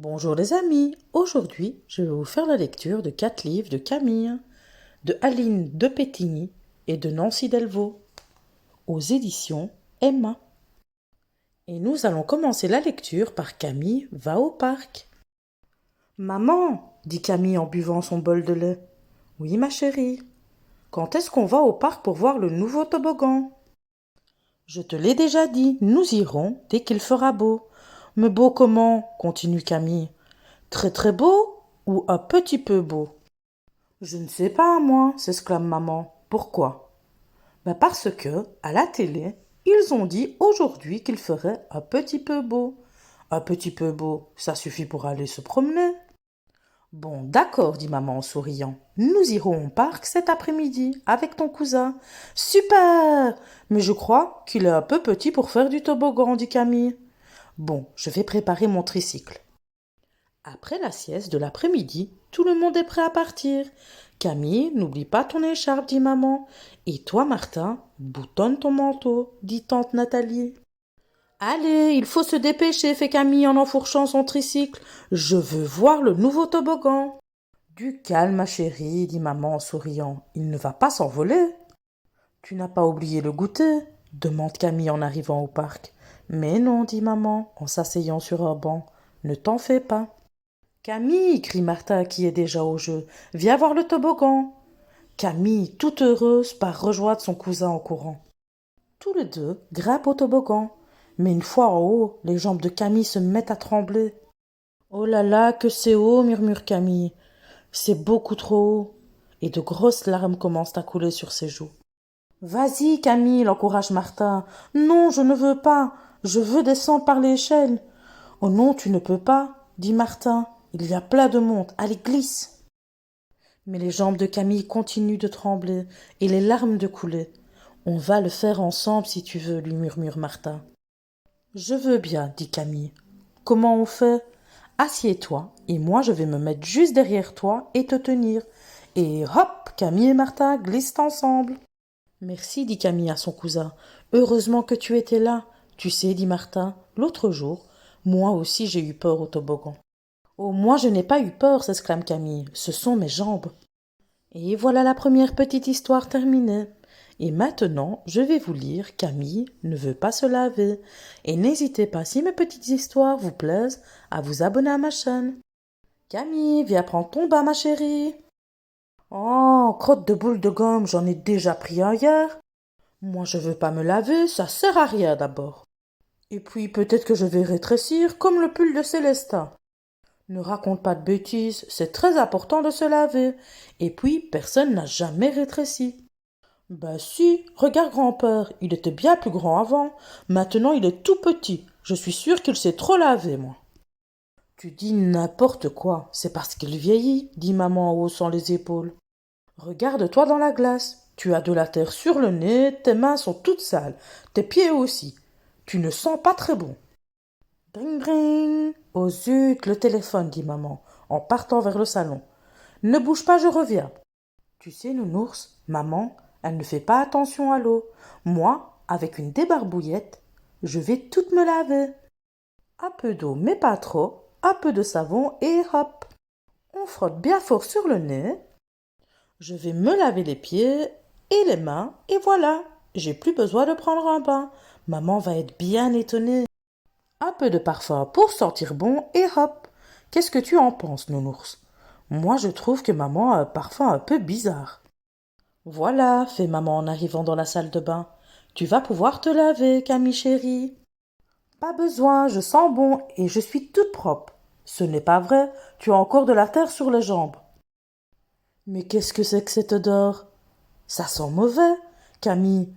Bonjour les amis, aujourd'hui je vais vous faire la lecture de 4 livres de Camille, de Aline de Pétigny et de Nancy Delvaux, aux éditions Emma. Et nous allons commencer la lecture par Camille va au parc. Maman, dit Camille en buvant son bol de lait. Oui ma chérie. Quand est-ce qu'on va au parc pour voir le nouveau toboggan? Je te l'ai déjà dit, nous irons dès qu'il fera beau. Mais beau comment? Continue Camille. Très très beau ou un petit peu beau? Je ne sais pas, moi, s'exclame maman. Pourquoi? Ben parce que, à la télé, ils ont dit aujourd'hui qu'il ferait un petit peu beau. Un petit peu beau, ça suffit pour aller se promener. Bon, d'accord, dit maman en souriant. Nous irons au parc cet après-midi avec ton cousin. Super! Mais je crois qu'il est un peu petit pour faire du toboggan, dit Camille. Bon, je vais préparer mon tricycle. Après la sieste de l'après-midi, tout le monde est prêt à partir. Camille, n'oublie pas ton écharpe, dit maman. Et toi, Martin, boutonne ton manteau, dit tante Nathalie. Allez, il faut se dépêcher, fait Camille en enfourchant son tricycle. Je veux voir le nouveau toboggan. Du calme, ma chérie, dit maman en souriant. Il ne va pas s'envoler. Tu n'as pas oublié le goûter? Demande Camille en arrivant au parc. Mais non, dit maman, en s'asseyant sur un banc. Ne t'en fais pas. Camille, crie Martha qui est déjà au jeu, viens voir le toboggan. Camille, toute heureuse, part rejoindre son cousin en courant. Tous les deux grimpent au toboggan. Mais une fois en haut, les jambes de Camille se mettent à trembler. Oh là là, que c'est haut, murmure Camille. C'est beaucoup trop haut. Et de grosses larmes commencent à couler sur ses joues. Vas-y, Camille, l'encourage Martha. Non, je ne veux pas. Je veux descendre par l'échelle. Oh non, tu ne peux pas, dit Martin. Il y a plein de monde. Allez, glisse. Mais les jambes de Camille continuent de trembler et les larmes de couler. On va le faire ensemble si tu veux, lui murmure Martin. Je veux bien, dit Camille. Comment on fait? Assieds-toi et moi je vais me mettre juste derrière toi et te tenir. Et hop, Camille et Martin glissent ensemble. Merci, dit Camille à son cousin. Heureusement que tu étais là. Tu sais, dit Martin, l'autre jour, moi aussi j'ai eu peur au toboggan. Oh, moi je n'ai pas eu peur, s'exclame Camille. Ce sont mes jambes. Et voilà la première petite histoire terminée. Et maintenant, je vais vous lire Camille ne veut pas se laver. Et n'hésitez pas, si mes petites histoires vous plaisent, à vous abonner à ma chaîne. Camille, viens prendre ton bain, ma chérie. Oh, crotte de boule de gomme, j'en ai déjà pris un hier. Moi, je veux pas me laver, ça sert à rien d'abord. Et puis, peut-être que je vais rétrécir, comme le pull de Célestin. Ne raconte pas de bêtises, c'est très important de se laver. Et puis, personne n'a jamais rétréci. Bah si, regarde grand-père, il était bien plus grand avant. Maintenant, il est tout petit. Je suis sûre qu'il s'est trop lavé, moi. Tu dis n'importe quoi, c'est parce qu'il vieillit, dit maman en haussant les épaules. Regarde-toi dans la glace. Tu as de la terre sur le nez, tes mains sont toutes sales, tes pieds aussi. Tu ne sens pas très bon. Dring dring. Oh zut, le téléphone, dit maman, en partant vers le salon. Ne bouge pas, je reviens. Tu sais, nounours, maman, elle ne fait pas attention à l'eau. Moi, avec une débarbouillette, je vais toute me laver. Un peu d'eau, mais pas trop, un peu de savon et hop. On frotte bien fort sur le nez. Je vais me laver les pieds et les mains et voilà, j'ai plus besoin de prendre un bain. Maman va être bien étonnée. Un peu de parfum pour sentir bon et hop. Qu'est-ce que tu en penses, nounours? Moi, je trouve que maman a un parfum un peu bizarre. Voilà, fait maman en arrivant dans la salle de bain. Tu vas pouvoir te laver, Camille chérie. Pas besoin, je sens bon et je suis toute propre. Ce n'est pas vrai, tu as encore de la terre sur les jambes. Mais qu'est-ce que c'est que cette odeur? Ça sent mauvais, Camille.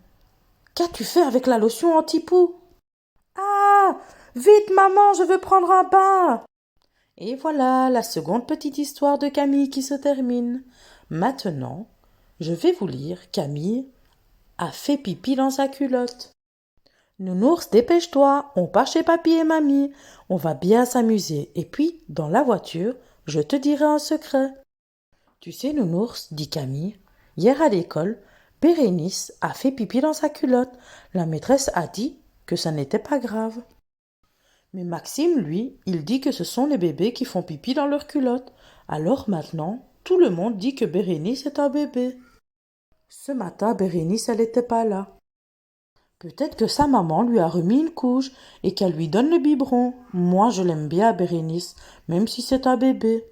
Qu'as-tu fait avec la lotion anti-poux? Ah! Vite, maman, je veux prendre un bain! Et voilà la seconde petite histoire de Camille qui se termine. Maintenant, je vais vous lire Camille a fait pipi dans sa culotte. Nounours, dépêche-toi, on part chez papy et mamie. On va bien s'amuser. Et puis, dans la voiture, je te dirai un secret. Tu sais, Nounours, dit Camille, hier à l'école, Bérénice a fait pipi dans sa culotte. La maîtresse a dit que ça n'était pas grave. Mais Maxime, lui, il dit que ce sont les bébés qui font pipi dans leurs culottes. Alors maintenant, tout le monde dit que Bérénice est un bébé. Ce matin, Bérénice, elle n'était pas là. Peut-être que sa maman lui a remis une couche et qu'elle lui donne le biberon. Moi, je l'aime bien, Bérénice, même si c'est un bébé.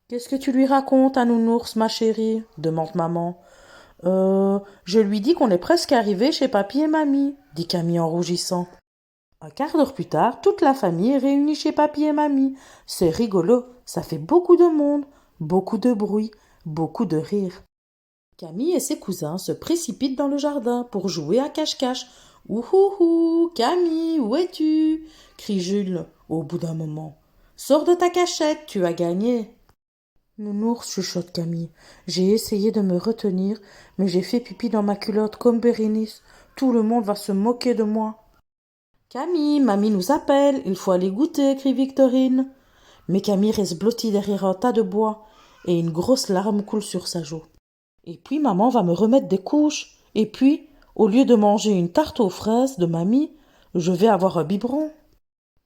Qu'est-ce que tu lui racontes à Nounours, ma chérie demande maman. Je lui dis qu'on est presque arrivé chez papy et mamie, dit Camille en rougissant. Un quart d'heure plus tard, toute la famille est réunie chez papy et mamie. C'est rigolo, ça fait beaucoup de monde, beaucoup de bruit, beaucoup de rire. Camille et ses cousins se précipitent dans le jardin pour jouer à cache-cache. Ouhouhou, Camille, où es-tu crie Jules au bout d'un moment. Sors de ta cachette, tu as gagné. Nounours, chuchote Camille. J'ai essayé de me retenir, mais j'ai fait pipi dans ma culotte comme Bérénice. Tout le monde va se moquer de moi. Camille, mamie nous appelle, il faut aller goûter, crie Victorine. Mais Camille reste blottie derrière un tas de bois, et une grosse larme coule sur sa joue. Et puis maman va me remettre des couches, et puis, au lieu de manger une tarte aux fraises de mamie, je vais avoir un biberon.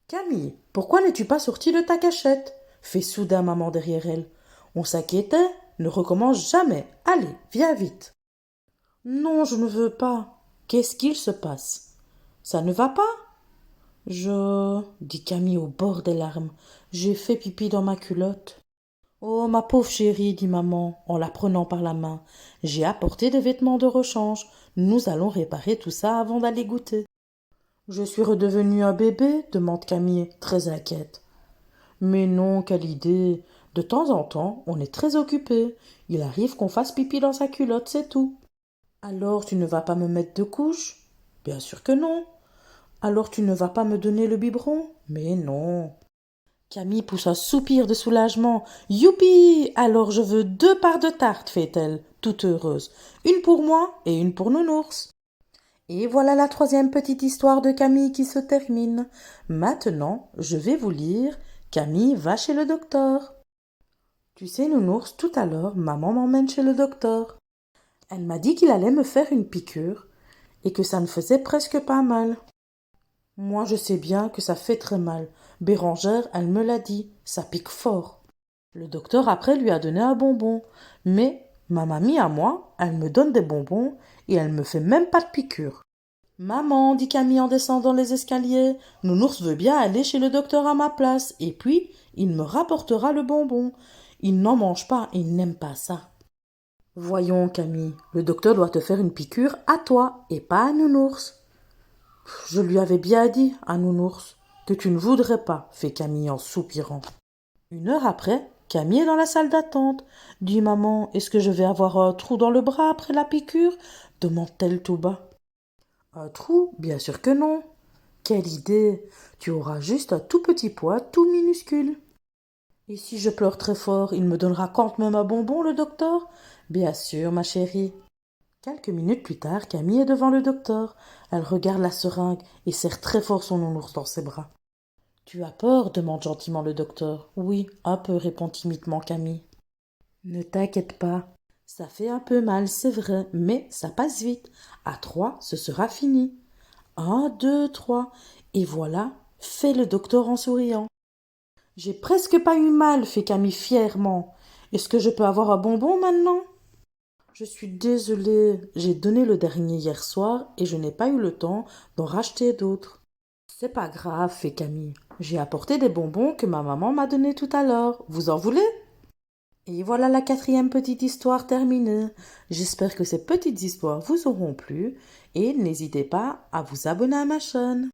Camille, pourquoi n'es-tu pas sortie de ta cachette fait soudain maman derrière elle. On s'inquiétait, ne recommence jamais. Allez, viens vite. Non, je ne veux pas. Qu'est-ce qu'il se passe? Ça ne va pas? dit Camille au bord des larmes. J'ai fait pipi dans ma culotte. Oh, ma pauvre chérie, dit maman, en la prenant par la main. J'ai apporté des vêtements de rechange. Nous allons réparer tout ça avant d'aller goûter. Je suis redevenue un bébé demande Camille, très inquiète. Mais non, quelle idée. De temps en temps, on est très occupé. Il arrive qu'on fasse pipi dans sa culotte, c'est tout. Alors tu ne vas pas me mettre de couche? Bien sûr que non. Alors tu ne vas pas me donner le biberon? Mais non. Camille pousse un soupir de soulagement. Youpi! Alors je veux 2 parts de tarte, fait-elle, toute heureuse. Une pour moi et une pour Nounours. Et voilà la 3e petite histoire de Camille qui se termine. Maintenant, je vais vous lire Camille va chez le docteur. Tu sais, Nounours, tout à l'heure, maman m'emmène chez le docteur. Elle m'a dit qu'il allait me faire une piqûre et que ça ne faisait presque pas mal. Moi, je sais bien que ça fait très mal. Bérangère, elle me l'a dit, ça pique fort. Le docteur après lui a donné un bonbon. Mais ma mamie à moi, elle me donne des bonbons et elle me fait même pas de piqûre. Maman, dit Camille en descendant les escaliers, Nounours veut bien aller chez le docteur à ma place, et puis il me rapportera le bonbon. Il n'en mange pas, il n'aime pas ça. Voyons, Camille, le docteur doit te faire une piqûre à toi et pas à Nounours. Je lui avais bien dit à Nounours que tu ne voudrais pas, fait Camille en soupirant. 1 heure après, Camille est dans la salle d'attente. Dit maman, est-ce que je vais avoir un trou dans le bras après la piqûre demande-t-elle tout bas. Un trou? Bien sûr que non. Quelle idée! Tu auras juste un tout petit poids tout minuscule. Et si je pleure très fort, il me donnera quand même un bonbon, le docteur? Bien sûr, ma chérie. Quelques minutes plus tard, Camille est devant le docteur. Elle regarde la seringue et serre très fort son nounours dans ses bras. Tu as peur? Demande gentiment le docteur. Oui, un peu, répond timidement Camille. Ne t'inquiète pas. Ça fait un peu mal, c'est vrai, mais ça passe vite. À 3, ce sera fini. 1, 2, 3. Et voilà, fait le docteur en souriant. J'ai presque pas eu mal, fait Camille fièrement. Est-ce que je peux avoir un bonbon maintenant? Je suis désolée, j'ai donné le dernier hier soir et je n'ai pas eu le temps d'en racheter d'autres. C'est pas grave, fait Camille. J'ai apporté des bonbons que ma maman m'a donnés tout à l'heure. Vous en voulez? Et voilà la 4e petite histoire terminée. J'espère que ces petites histoires vous auront plu et n'hésitez pas à vous abonner à ma chaîne.